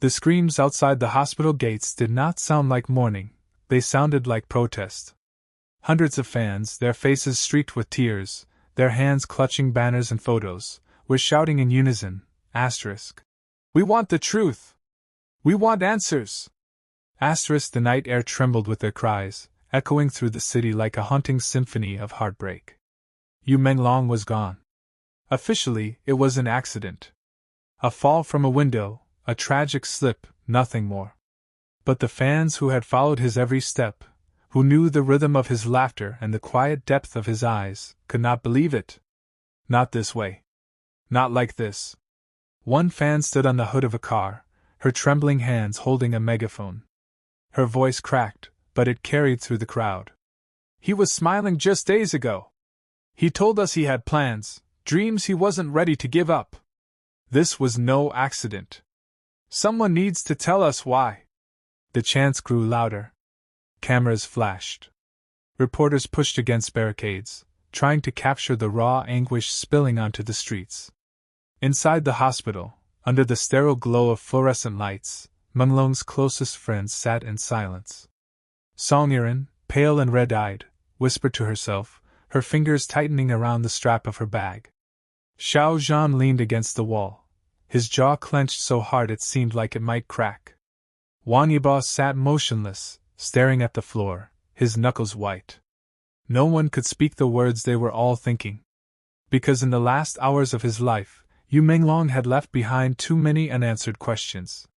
The screams outside the hospital gates did not sound like mourning, they sounded like protest. Hundreds of fans, their faces streaked with tears, their hands clutching banners and photos, were shouting in unison, asterisk. We want the truth! We want answers! Asterisk. The night air trembled with their cries, echoing through the city like a haunting symphony of heartbreak. Yu Menglong was gone. Officially, it was an accident. A fall from a window, a tragic slip, nothing more. But the fans who had followed his every step, who knew the rhythm of his laughter and the quiet depth of his eyes, could not believe it. Not this way. Not like this. One fan stood on the hood of a car, her trembling hands holding a megaphone. Her voice cracked, but it carried through the crowd. He was smiling just days ago. He told us he had plans, dreams he wasn't ready to give up. This was no accident. Someone needs to tell us why. The chants grew louder. Cameras flashed. Reporters pushed against barricades, trying to capture the raw anguish spilling onto the streets. Inside the hospital, under the sterile glow of fluorescent lights, Menglong's closest friends sat in silence. Song Yiran, pale and red-eyed, whispered to herself, her fingers tightening around the strap of her bag. Xiao Zhan leaned against the wall, his jaw clenched so hard it seemed like it might crack. Wang Yibo sat motionless, staring at the floor, his knuckles white. No one could speak the words they were all thinking. Because in the last hours of his life, Yu Menglong had left behind too many unanswered questions.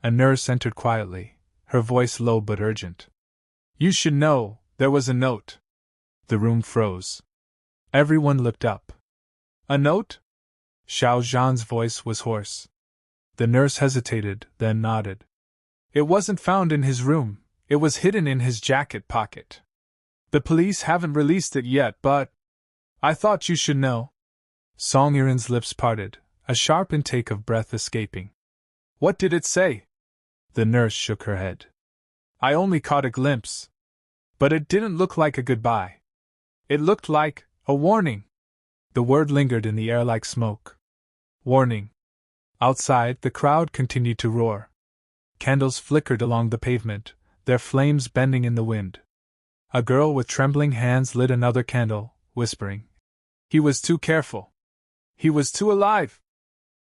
A nurse entered quietly, her voice low but urgent. You should know, there was a note. The room froze. Everyone looked up. A note? Xiao Zhan's voice was hoarse. The nurse hesitated, then nodded. It wasn't found in his room, it was hidden in his jacket pocket. The police haven't released it yet, but I thought you should know. Song Yiran's lips parted, a sharp intake of breath escaping. What did it say? The nurse shook her head. I only caught a glimpse. But it didn't look like a goodbye. It looked like a warning. The word lingered in the air like smoke. Warning. Outside, the crowd continued to roar. Candles flickered along the pavement, their flames bending in the wind. A girl with trembling hands lit another candle, whispering. He was too careful. He was too alive.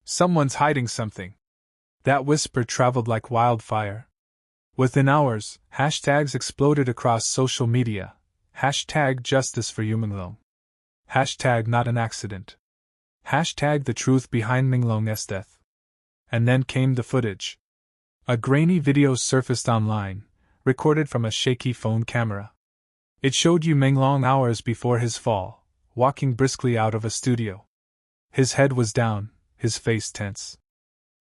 Someone's hiding something. That whisper traveled like wildfire. Within hours, hashtags exploded across social media. Hashtag justice for Yu Menglong. Hashtag not an accident. Hashtag the truth behind Menglong's death. And then came the footage. A grainy video surfaced online, recorded from a shaky phone camera. It showed Yu Menglong hours before his fall, walking briskly out of a studio. His head was down, his face tense.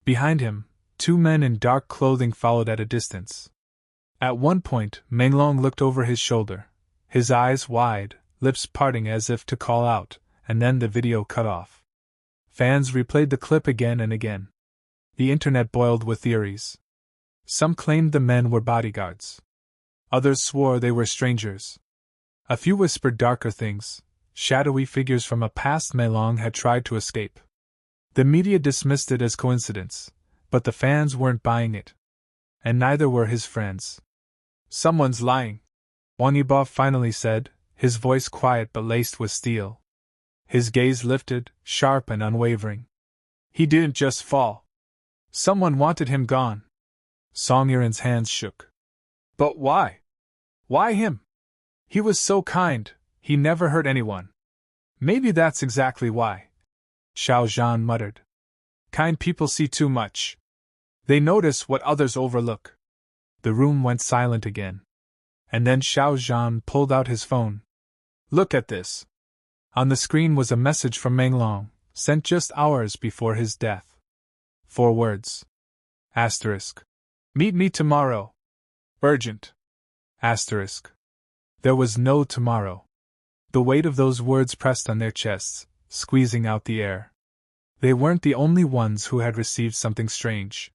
Behind him, two men in dark clothing followed at a distance. At one point, Menglong looked over his shoulder, his eyes wide, lips parting as if to call out, and then the video cut off. Fans replayed the clip again and again. The internet boiled with theories. Some claimed the men were bodyguards. Others swore they were strangers. A few whispered darker things, shadowy figures from a past Menglong had tried to escape. The media dismissed it as coincidence, but the fans weren't buying it. And neither were his friends. Someone's lying, Wang Yibo finally said, his voice quiet but laced with steel. His gaze lifted, sharp and unwavering. He didn't just fall. Someone wanted him gone. Song Yiran's hands shook. But why? Why him? He was so kind, he never hurt anyone. Maybe that's exactly why. Xiao Zhan muttered. Kind people see too much. They notice what others overlook. The room went silent again. And then Xiao Zhan pulled out his phone. Look at this. On the screen was a message from Menglong, sent just hours before his death. 4 words. Asterisk. Meet me tomorrow. Urgent. Asterisk. There was no tomorrow. The weight of those words pressed on their chests, squeezing out the air. They weren't the only ones who had received something strange.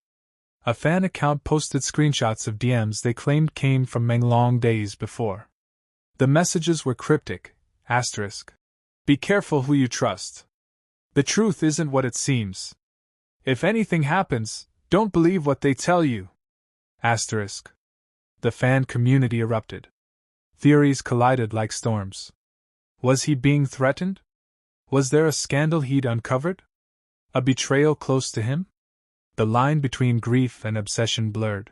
A fan account posted screenshots of DMs they claimed came from Menglong days before. The messages were cryptic. Asterisk. Be careful who you trust. The truth isn't what it seems. If anything happens, Don't believe what they tell you. Asterisk. The fan community erupted. Theories collided like storms. Was he being threatened? Was there a scandal he'd uncovered? A betrayal close to him? The line between grief and obsession blurred.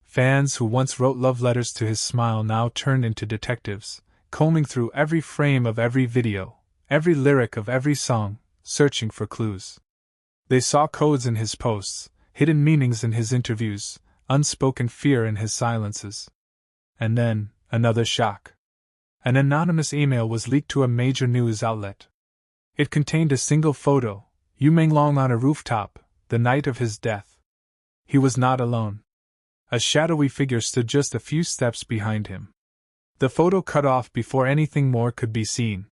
Fans who once wrote love letters to his smile now turned into detectives, combing through every frame of every video, every lyric of every song, searching for clues. They saw codes in his posts, hidden meanings in his interviews, unspoken fear in his silences. And then, another shock. An anonymous email was leaked to a major news outlet. It contained a single photo, Yu Menglong on a rooftop, the night of his death. He was not alone. A shadowy figure stood just a few steps behind him. The photo cut off before anything more could be seen.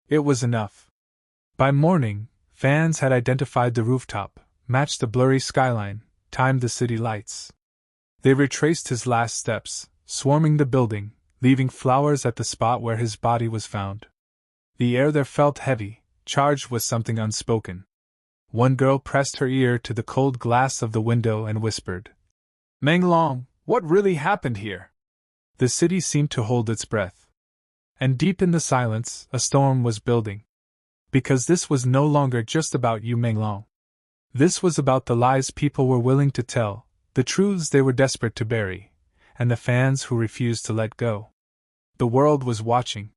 It was enough. By morning, fans had identified the rooftop, matched the blurry skyline, timed the city lights. They retraced his last steps, swarming the building, leaving flowers at the spot where his body was found. The air there felt heavy, charged with something unspoken. One girl pressed her ear to the cold glass of the window and whispered, "Menglong, what really happened here?" The city seemed to hold its breath. And deep in the silence, a storm was building. Because this was no longer just about Yu Menglong. This was about the lies people were willing to tell, the truths they were desperate to bury, and the fans who refused to let go. The world was watching.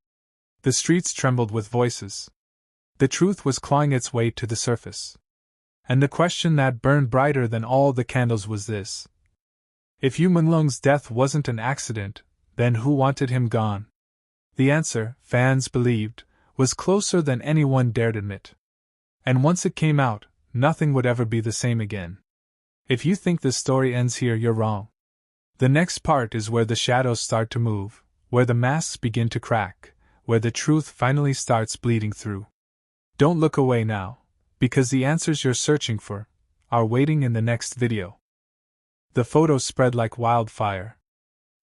The streets trembled with voices. The truth was clawing its way to the surface. And the question that burned brighter than all the candles was this. If Yu Menglong's death wasn't an accident, then who wanted him gone? The answer, fans believed, was closer than anyone dared admit. And once it came out, nothing would ever be the same again. If you think this story ends here, you're wrong. The next part is where the shadows start to move, where the masks begin to crack, where the truth finally starts bleeding through. Don't look away now, because the answers you're searching for are waiting in the next video. The photo spread like wildfire.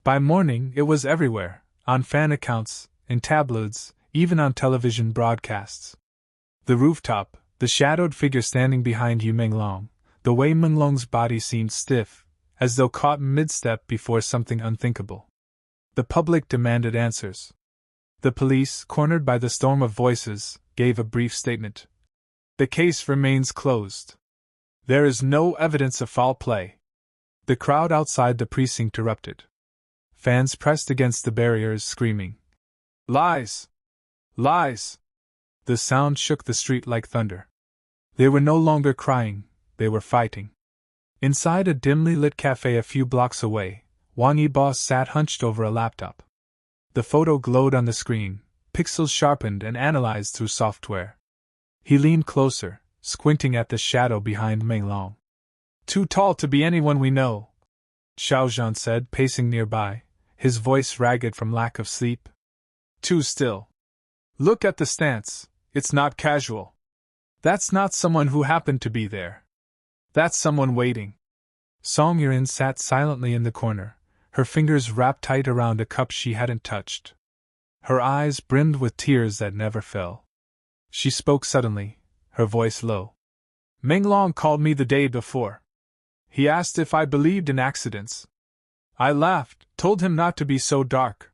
By morning, it was everywhere, on fan accounts, in tabloids, even on television broadcasts. The rooftop, the shadowed figure standing behind Yu Menglong, the way Menglong's body seemed stiff, as though caught mid-step before something unthinkable. The public demanded answers. The police, cornered by the storm of voices, gave a brief statement. The case remains closed. There is no evidence of foul play. The crowd outside the precinct erupted. Fans pressed against the barriers, screaming, "Lies! Lies!" The sound shook the street like thunder. They were no longer crying, they were fighting. Inside a dimly lit cafe a few blocks away, Wang Yibo sat hunched over a laptop. The photo glowed on the screen, pixels sharpened and analyzed through software. He leaned closer, squinting at the shadow behind Menglong. "Too tall to be anyone we know," Xiaozhan said, pacing nearby, his voice ragged from lack of sleep. "Too still. Look at the stance, it's not casual. That's not someone who happened to be there. That's someone waiting." Song Yirin sat silently in the corner, her fingers wrapped tight around a cup she hadn't touched. Her eyes brimmed with tears that never fell. She spoke suddenly, her voice low. "Menglong called me the day before. He asked if I believed in accidents. I laughed, told him not to be so dark.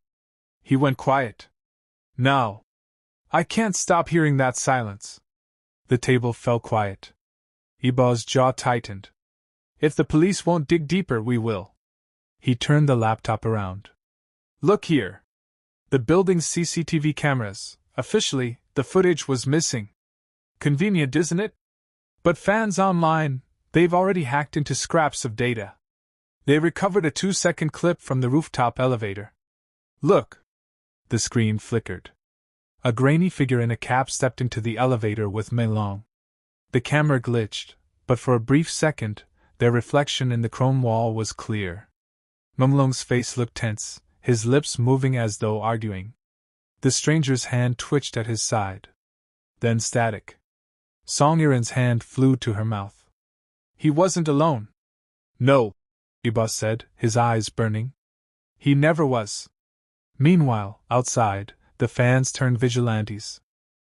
He went quiet. Now, I can't stop hearing that silence." The table fell quiet. Yibo's jaw tightened. "If the police won't dig deeper, we will." He turned the laptop around. "Look here. The building's CCTV cameras. Officially, the footage was missing. Convenient, isn't it? But fans online, they've already hacked into scraps of data. They recovered a 2-second clip from the rooftop elevator. Look." The screen flickered. A grainy figure in a cap stepped into the elevator with Menglong. The camera glitched, but for a brief second, their reflection in the chrome wall was clear. Menglong's face looked tense, his lips moving as though arguing. The stranger's hand twitched at his side. Then static. Song Yirin's hand flew to her mouth. "He wasn't alone." "No," Yibo said, his eyes burning. "He never was." Meanwhile, outside, the fans turned vigilantes.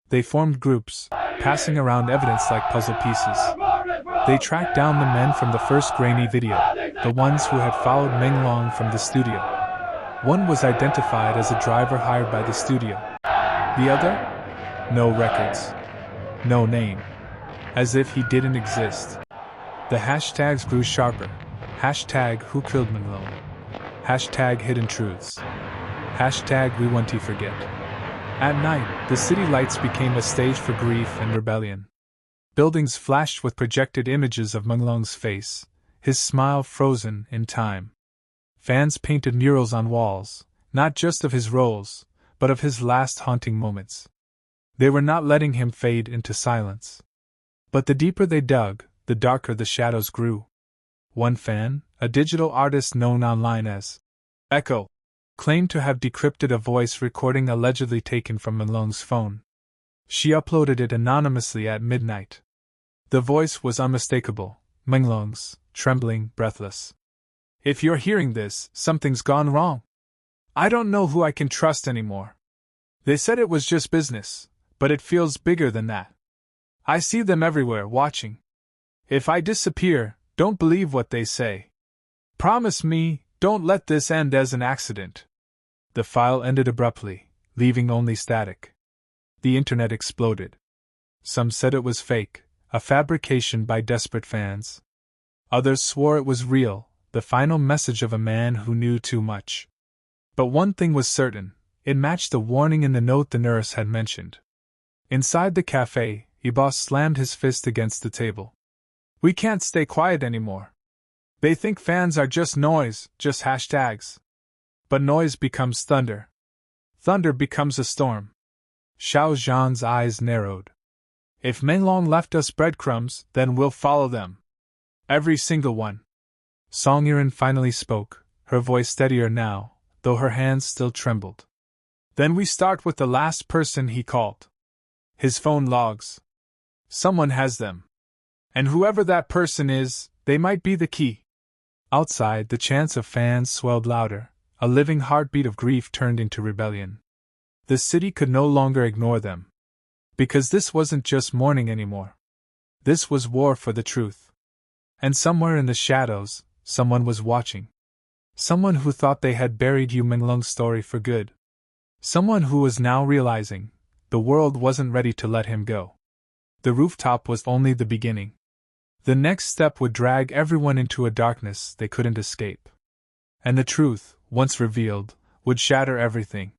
They formed groups, passing around evidence like puzzle pieces. They tracked down the men from the first grainy video, the ones who had followed Menglong from the studio. One was identified as a driver hired by the studio. The other? No records. No name. As if he didn't exist. The hashtags grew sharper. Hashtag who killed Menglong. Hashtag hidden truths. Hashtag we won't forget. At night, the city lights became a stage for grief and rebellion. Buildings flashed with projected images of Menglong's face, his smile frozen in time. Fans painted murals on walls, not just of his roles, but of his last haunting moments. They were not letting him fade into silence. But the deeper they dug, the darker the shadows grew. One fan, a digital artist known online as Echo, claimed to have decrypted a voice recording allegedly taken from Menglong's phone. She uploaded it anonymously at midnight. The voice was unmistakable, Menglong's, trembling, breathless. If you're hearing this, something's gone wrong. I don't know who I can trust anymore. They said it was just business, but it feels bigger than that. I see them everywhere, watching. If I disappear, don't believe what they say. Promise me, don't let this end as an accident. The file ended abruptly, leaving only static. The internet exploded. Some said it was fake, a fabrication by desperate fans. Others swore it was real, the final message of a man who knew too much. But one thing was certain, it matched the warning in the note the nurse had mentioned. Inside the cafe, Ibas slammed his fist against the table. We can't stay quiet anymore. They think fans are just noise, just hashtags. But noise becomes thunder. Thunder becomes a storm. Xiao Zhan's eyes narrowed. If Menglong left us breadcrumbs, then we'll follow them. Every single one. Song Yiren finally spoke, her voice steadier now, though her hands still trembled. Then we start with the last person he called. His phone logs. Someone has them. And whoever that person is, they might be the key. Outside, the chants of fans swelled louder, a living heartbeat of grief turned into rebellion. The city could no longer ignore them. Because this wasn't just mourning anymore. This was war for the truth. And somewhere in the shadows, someone was watching. Someone who thought they had buried Yu Menglong's story for good. Someone who was now realizing the world wasn't ready to let him go. The rooftop was only the beginning. The next step would drag everyone into a darkness they couldn't escape. And the truth, once revealed, would shatter everything.